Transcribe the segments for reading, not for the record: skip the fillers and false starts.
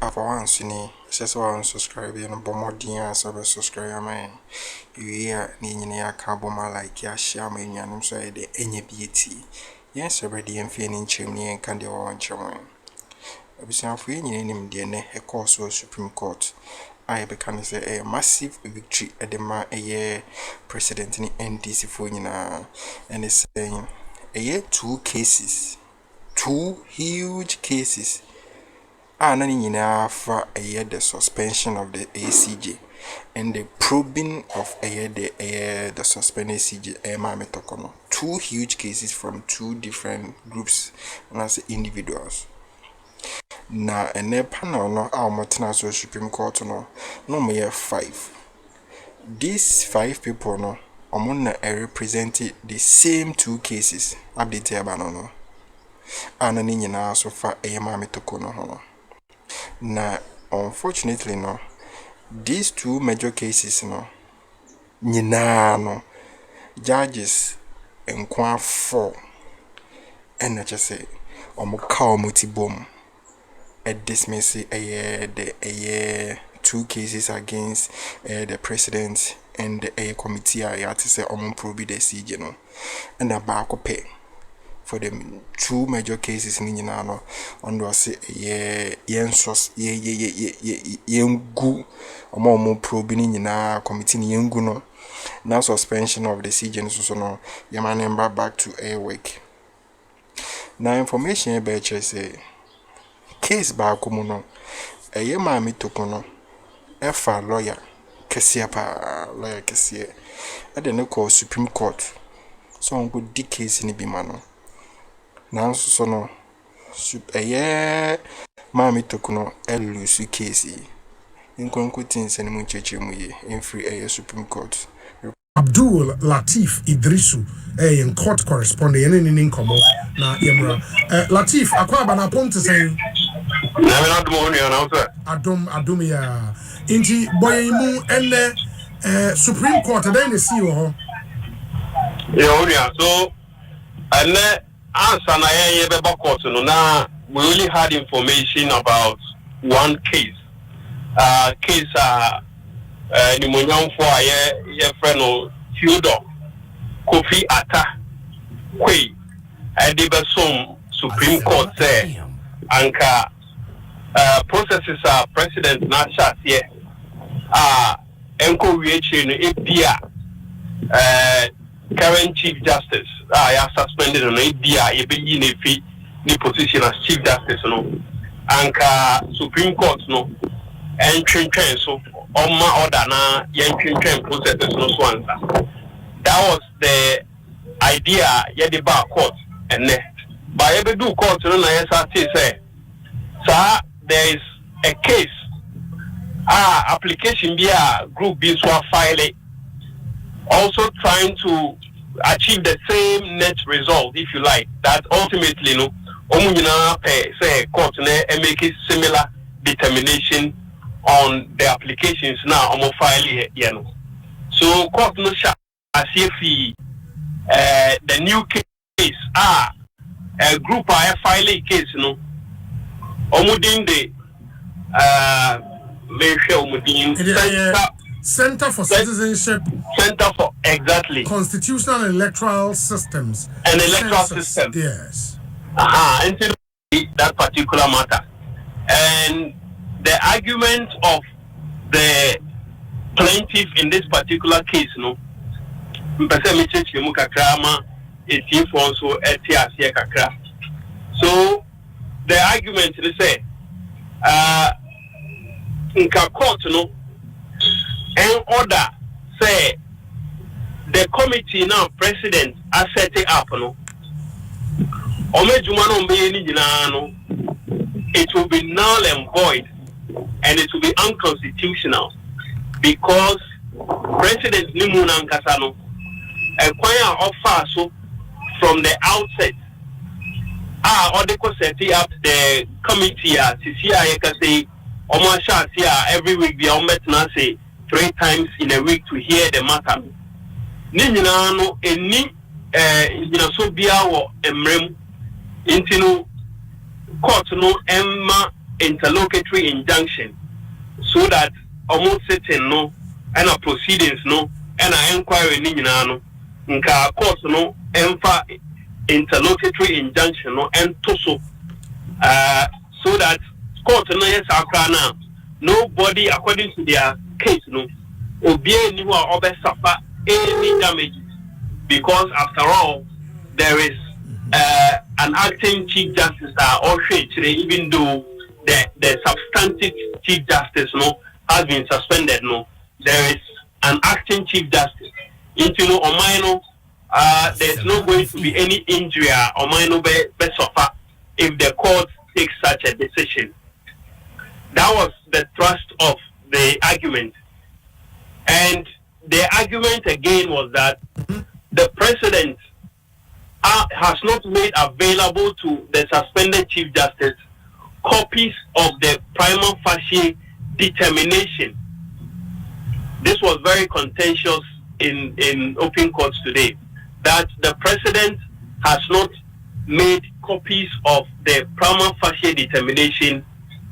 Alpha OneTV, just one subscribe and bombardier subscribe man. You hear Nina Carboma like ya share me and say the any beauty. Yes, already and feeling chimney and candy on chimney. I be saying for any name DNA a course of Supreme Court. I can say a massive victory at the man a year president in NDC for and it's saying a year 2 cases, 2 huge cases. None nyinaa for a year the suspension of the ACJ and the probing of a year the suspended ACJ Mahama Torkornoo. 2 huge cases from 2 different groups and as individuals. Na a panel no our Supreme Court no mere 5. These 5 people no represented the same 2 cases. Update about no. None nyinaa so far a Mahama Torkornoo. Na unfortunately no, these 2 major cases no nyina no judges enkwa 4 and just say omuka omutibom dismiss the 2 cases against the president and the committee I to say probe the CJ no and a back pay for the 2 major cases in Yinano on was yensos yengu or probing in committee yenguno now suspension of the CJ so no Yaman back to air work. Now information about say case back no a Mahama Torkornoo a lawyer Kesi lawyer Kesi at the no Supreme Court so on good the case in the bimano. Now so no Mahama Torkornoo Ḻoṣe Kesi in conclusions and munchechemu in free Supreme Court. Abdul Latif Idrisu in court correspondent in Incomo na Yemra Latif akwaba na ponte say na morning announcer adom ya inti boyimu ene Supreme Court then the see ho yeah so ene answer na ye be court no na we only had information about 1 case case ni monyamfo ye friend no Theodore Kofi Atta Kwe Edibesom Supreme Court say anka processes are president na chat here enko wieche no ebia current chief justice ya suspended no ebia ye be yi na fi ni position as chief justice no anka Supreme Court no entwentwen so Oma order na yen processes no so answer. That was the idea the bar court and by every do court no na yes say sir there is a case application be a group be so file also trying to achieve the same net result if you like that ultimately no omunyina say court na make it similar determination on the applications now on file here no. So court no sha as if the new case a group file a case no omudin de Center for Citizenship Center for exactly Constitutional and Electoral Systems and Electoral System yes into that particular matter and the argument of the plaintiff in this particular case, no, so the argument is say, in court, no, and order say the committee now president has set it up, no, it will be null and void. And it will be unconstitutional because President Nimunan Kasano acquire offer so from the outset. Or they could set up the committee to say Omasha every week the Omet say 3 times in a week to hear the matter. Ninano any so be our emrem into court no Emma interlocutory injunction so that almost sitting no and a proceedings no and a inquiry ni no nka court no emfa interlocutory injunction no and so that court no yes akra na nobody according to their case no obi any who obe suffer any damages because after all there is an acting chief justice even though the substantive chief justice no has been suspended no there is an acting chief justice into no or there's not going to be any injury or minor be suffer if the court takes such a decision. That was the thrust of the argument. And the argument again was that the president has not made available to the suspended chief justice copies of the prima facie determination. This was very contentious in open courts today, that the president has not made copies of the prima facie determination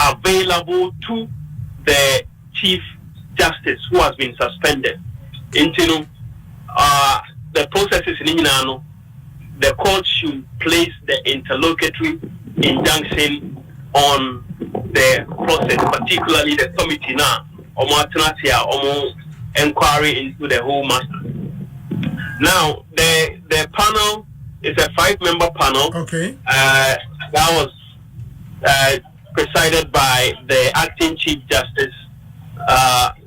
available to the chief justice who has been suspended. Into the process is in the court should place the interlocutory injunction on the process, particularly the committee now, or inquiry into the whole matter. Now, the panel is a 5-member panel. Okay. That was presided by the acting chief justice,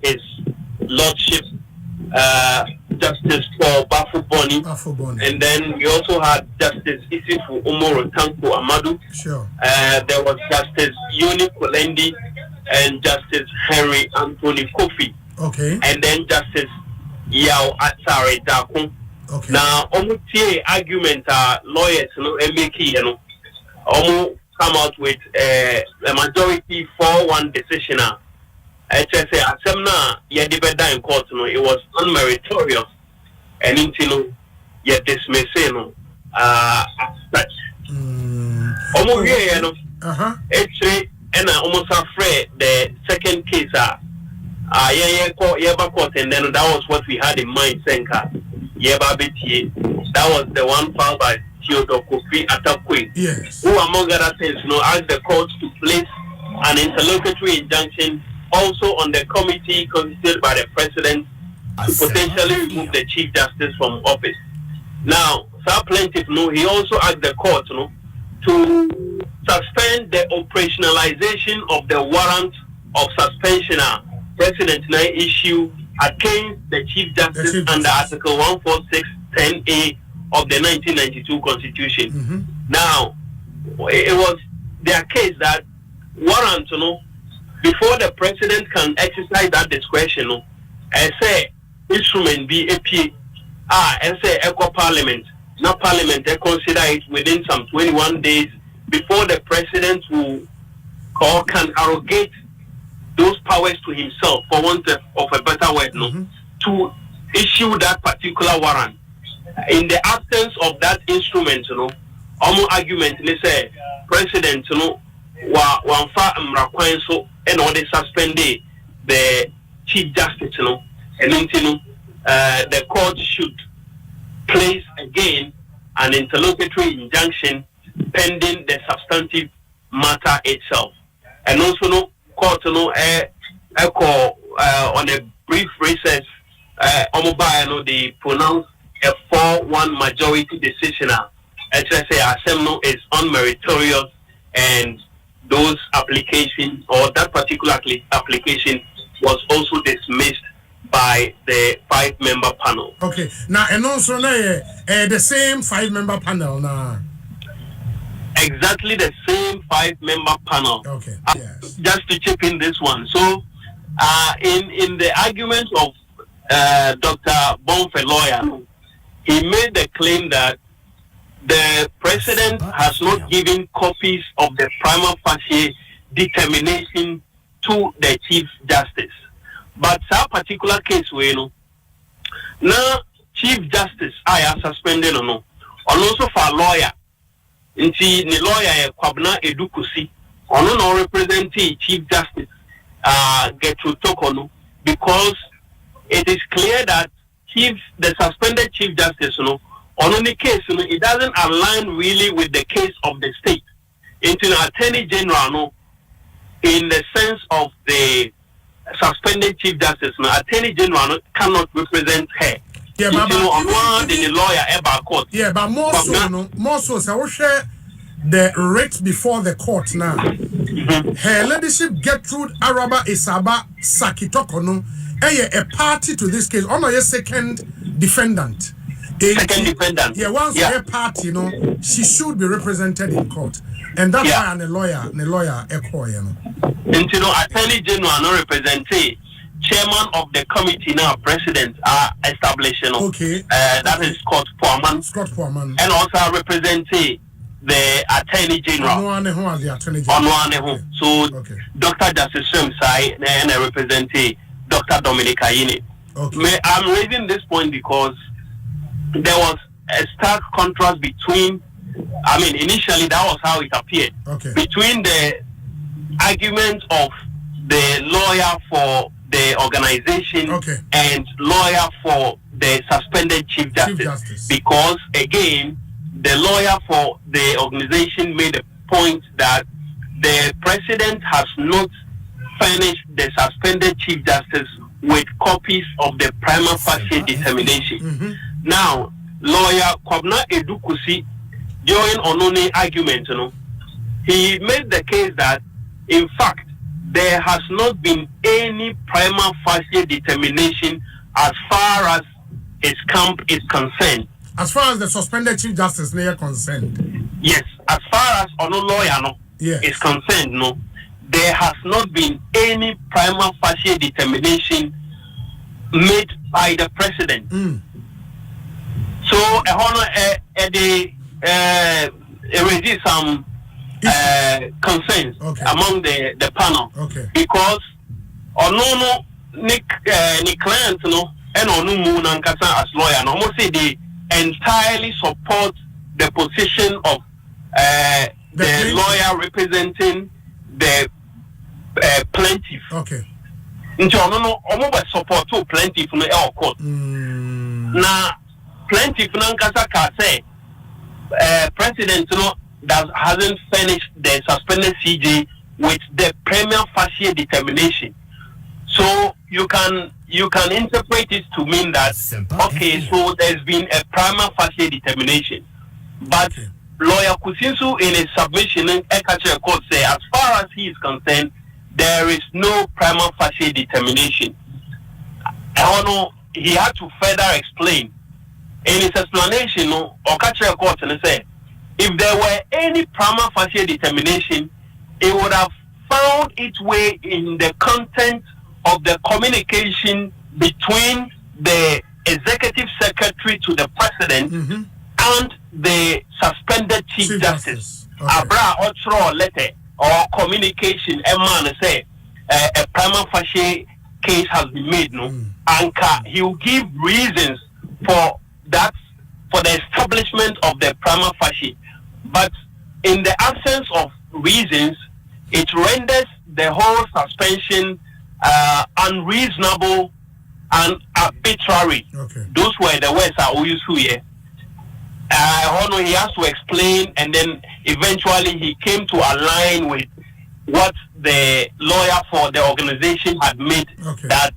his lordship, Justice Paul Bafuboni. And then we also had Justice Isifu Umoro Tanko Amadu. Sure. There was Justice Yoni Kolendi and Justice Henry Anthony Kofi. Okay. And then Justice Yao Atare Dakun. Okay. Now, almost argument lawyers, MBK, almost come out with a majority 4-1 decision. HSA Asemna Yadibeda in court, it was unmeritorious and until you dismiss it as such. Almost here, it's and I almost afraid the second case court, and then that was what we had in mind, Senka. That was the one filed by Theodore Kofi Atakwe. Yes. Who, among other things, asked the court to place an interlocutory injunction also on the committee constituted by the president to potentially remove the chief justice from office. Now, Sir Plaintiff, he also asked the court, to suspend the operationalization of the warrant of suspension President now issue against the Chief Justice under Article 146(10)(a) of the 1992 Constitution. Now, it was their case that warrant, before the President can exercise that discretion, say instrument be and say echo Parliament. Now Parliament they consider it within some 21 days before the President will or can arrogate those powers to himself, for want of a better word, to issue that particular warrant. In the absence of that instrument, argument, they say, President, one far so and or they suspend the Chief Justice, and the court should place again an interlocutory injunction pending the substantive matter itself. And also, court, on a brief recess, they pronounced a 4-1 majority decision. HSA Assembly is unmeritorious, and those applications or that particular application was also dismissed by the 5-member panel. Okay. Now, and also the same 5-member panel now. Exactly the same 5-member panel. Okay. Yes. Just to chip in this one. So, in the argument of Dr. Bonfe lawyer, he made the claim that the president has not given copies of the prima facie determination to the Chief Justice. But that particular case, now Chief Justice, I am suspended or no, and also for a lawyer. Nti ni lawyer Kwabna Edukusi ono no representing Chief Justice Gertrude Torkornoo, because it is clear that the suspended Chief Justice, on the case, it doesn't align really with the case of the state. Into the Attorney General, in the sense of the suspended Chief Justice, Attorney General cannot represent her. Yeah, but the lawyer ever court. Yeah, but more so, so we share the rate before the court now. Her ladyship Gertrude Araba Isaba Sakitokono, a party to this case. Only a second defendant. Second defendant. Yeah, once a party, she should be represented in court, and that's why the lawyer echo, Attorney General no represent chairman of the committee now, president established. Okay. That is Scott Poorman. And also represent the Attorney General. So Dr. Justice Swemsai and I represent Dr. Dominic Ayine. Okay. I'm raising this point because there was a stark contrast between, initially that was how it appeared, between the argument of the lawyer for the organization and lawyer for the suspended Chief Justice. Because again, the lawyer for the organization made a point that the president has not furnished the suspended Chief Justice with copies of the prima facie determination. Now, lawyer Kwabna Edukusi, during Onone argument, he made the case that, in fact, there has not been any prima facie determination as far as his camp is concerned. As far as the suspended Chief Justice is concerned? Yes, as far as Ono lawyer is concerned, there has not been any prima facie determination made by the president. So, raised some concerns among the panel, because Ono Nick clients and Onu Moon and Kasa as lawyer, almost say they entirely support the position of the lawyer representing the plaintiff. Nti ono almost support to plaintiff no court. Na plaintiff nankasa ka say president hasn't finished the suspended CJ with the prima facie determination. So you can interpret it to mean that so there's been a prima facie determination. But lawyer Kusinsu in his submission in Ekache court say as far as he is concerned, there is no prima facie determination. He had to further explain. In his explanation, Okache court said, if there were any prima facie determination, it would have found its way in the content of the communication between the executive secretary to the president and the suspended Chief Justice. Abra Otro letter or communication, a man say a prima facie case has been made, and he will give reasons for that, for the establishment of the prima facie. But in the absence of reasons, it renders the whole suspension unreasonable and arbitrary. Those were the words I will use here. He has to explain, and then eventually he came to align with what the lawyer for the organization had made, that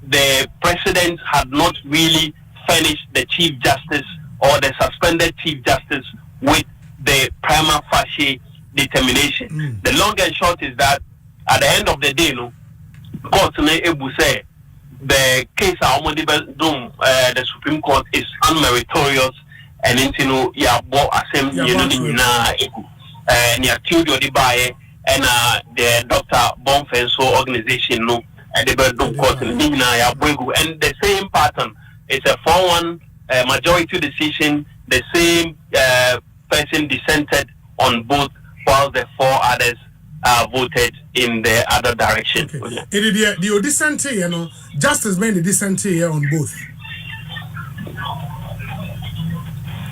the president had not really furnished the Chief Justice or the suspended Chief Justice with the prima facie determination. The long and short is that at the end of the day, court say the case the Supreme Court is unmeritorious, and and the Dr. Bonfenso organization and the same pattern. It's a 4-1 majority decision. The same person dissented on both, while the 4 others voted in the other direction. The dissent here, justice made the dissent here on both.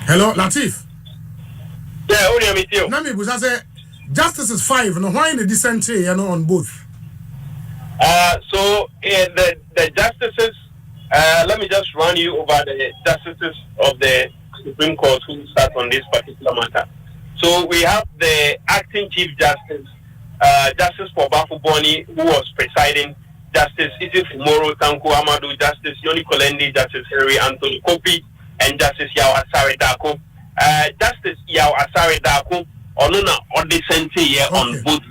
Hello, Latif. Yeah, only with you. Nami Busa say Justice is 5. No, why in the dissent here, you know, on both? So the justices, let me just run you over the justices of the Supreme Court who sat on this particular matter. So we have the acting Chief Justice, Justice Pobafu Boni, who was presiding, Justice Isif Moro Tanku Amadou, Justice Yoni Kolendi, Justice Henry Anthony Kopi, and Justice Yao Asare Dako. Justice Yao Asare Dako, Onuna Odesente here on both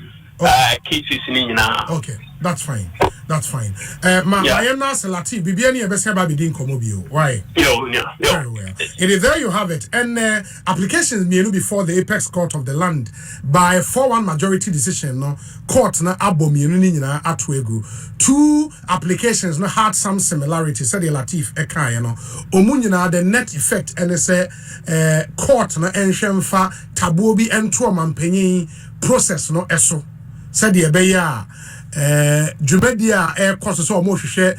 cases in Okay, that's fine. That's fine. I am not Salati, Bibiani, Besaba Bidin Komobio. Why? Very well. It is there you have it. And applications may before the Apex Court of the Land by 4-1 majority decision. No court na abomi na atwegu. 2 applications no had some similarities. Said the Latif Eka, Omunyina the net effect and say court na enshemfa tabobi entuo mampenyi process no eso. Said the Ebeya. Jumedia air course so mo hwehwe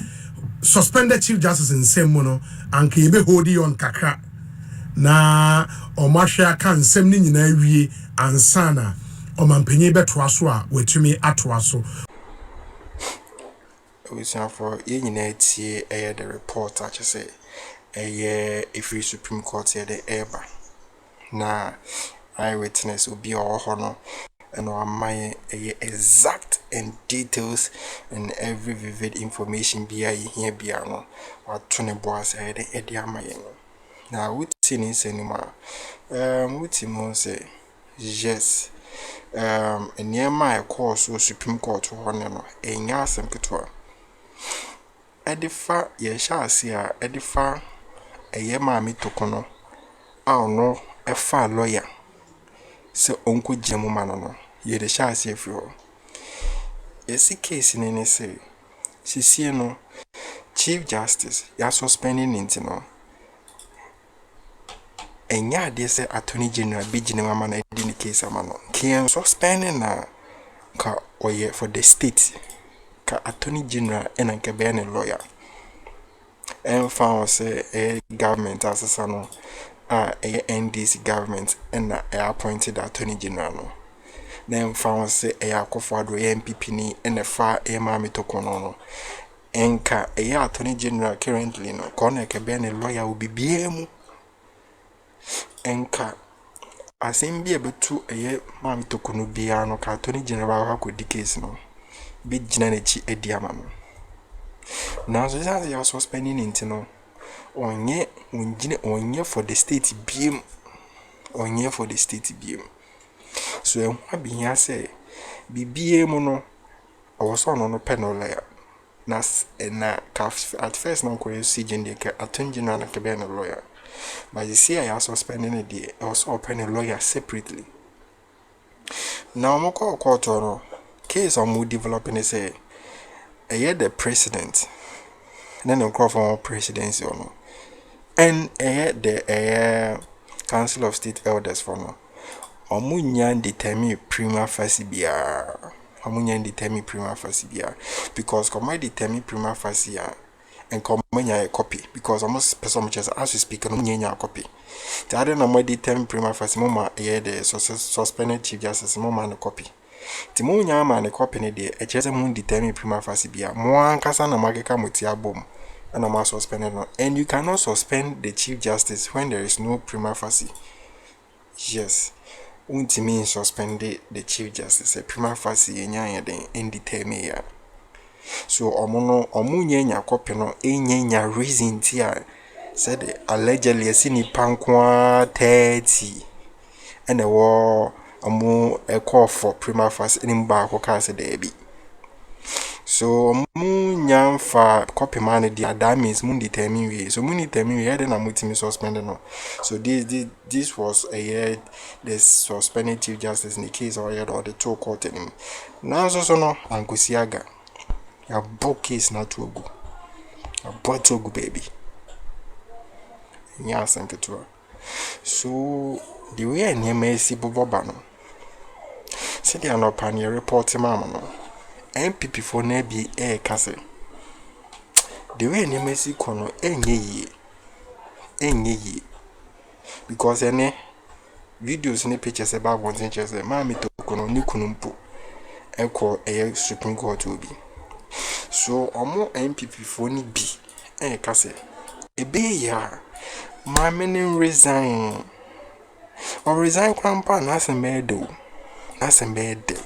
suspended chief justice in Semono and kebe hodi on kakra na omahwe kan nsem ni nyina wie ansana omampenye betoa so a wetumi atoa so we say for ye nyina tie the report I just say free Supreme Court here the eba na eyewitness obi o no and my exact and details and every vivid information be here biano or tune boss edia my now what is anymore what him say yes and near my course or Supreme Court one no enya sem ketwa edifa ye sha see edifa ma mi tokono no efa lawyer se onko jemu manono ye de sha see fro esi case ni say sisi no Chief Justice ya suspending intino enya de say Attorney General bigine mama na di ni case amano kien suspending na ka oye for the state ka Attorney General and ka be any lawyer and found say government asesa no NDC government and appointed Attorney General no then found say Akofo-Addo MPP ni and fa Mami Torkornoo no enka Attorney General currently no kona ka be any lawyer will be biemu enka asembi ebetu Mami Torkornoo bia no ka Attorney General ha ko di case no bi gina na chi ediama no now so that you are suspending intino onye for the state biem onye for the state biem so e bi ya say bibiem no also no penolaya na at first no ko CJ de ka Attorney General na ka be no lawyer but you see I are suspending it also open a lawyer separately now mo call court no case on developing say the president then the call for presidency or no and the Council of State Elders for no omunyan determine prima facie bia omunyan determine prima facie bia because come determine prima facie and come a copy because almost person as we speak no nyanya copy the other na determine prima facie mama the suspended Chief Justice mama no copy Timo nyama ne copy ne de echeze mun determine prima facie bia mo ankasa na mageka moti abom and am suspended no and you cannot suspend the Chief Justice when there is no prima facie. Yes, untimi suspend the Chief Justice prima facie enya den indetermine ya so omu nyanya copy no enya reason tia said allegedly asini pankwa 30 and a war a call for prima facie in back or case debi. So munyam fa copy man the that means mun determine we. So mun determine we then am ultimate suspended no. So this was a year the suspended Chief Justice in the case or the two court him. Now so no ankusiaga. Ya book case na to go. A bottle go baby. Nya sanketua. So the way any mercy boba no. See the anopan your report mama no. MPP for na bi kase. The way any mercy kono enye yi. Because any videos ni pictures about one thing just Mami kono ni kunumpo eko Supreme Court obi. So omo MPP fo ni bi ka se ebe ya my men resign or resign kwampa na sembedo na sembede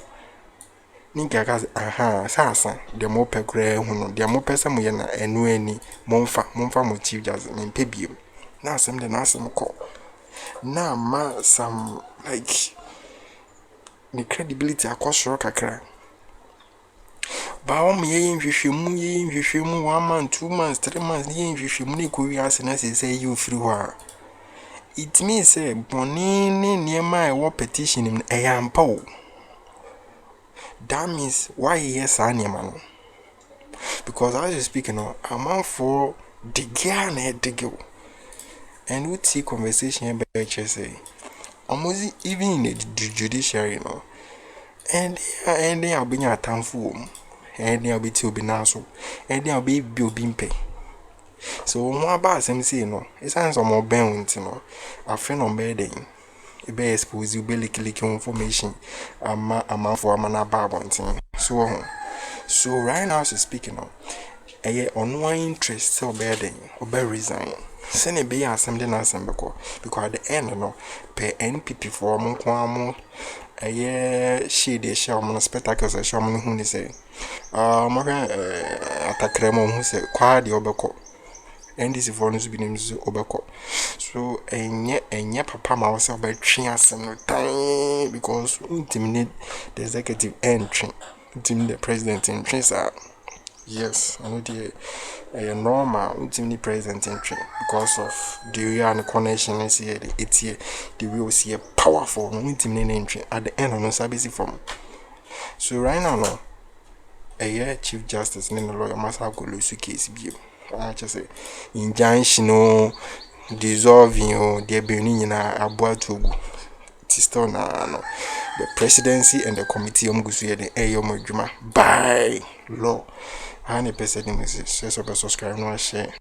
ninka ka aha sasa de mo pekure hunu de mo pesa mo ye na enu ani momfa mo chief jazz mempe biem na asem de na asem ko na ma some like the credibility akosoro kakra ba o me yin hwehwemu 1 month 2 months 3 months yin hwehwemu ne ko wi ase na se you free ho it means say boni ne niema e wo petition im e yampa o. That means why yes animal? Because as you speak, a man for the girl and the girl, and we see conversation about say almost even in the judiciary, and they are being a town fool, and they are be to be naso, and they are be bimpe. So one about some say it sounds more bent, a friend on bedding. Be expose you be like information for amana babontin so right now she's speaking on on one interest so bedding or be resign send a be assembly na assemble because at the end per NPP for mo kwamo she dey show mo spectacles a show mo hu say mo Akroma hu say kwa de obeko and this for no be name obeko so enye papa ma was about three asem no time because intimidate the executive entry intimidate the president entry sir. Yes, I know the normal intimidate president entry because of the real and connection is here it's here the real see powerful intimidate entry at the end of no service from so right now no chief justice and the lawyer must have go Ḻoṣe case bio I just say injunction dissolving the beginning na aboa togu still na no the presidency and the committee omgusu ye the adwuma by law. 100% subscribe no share.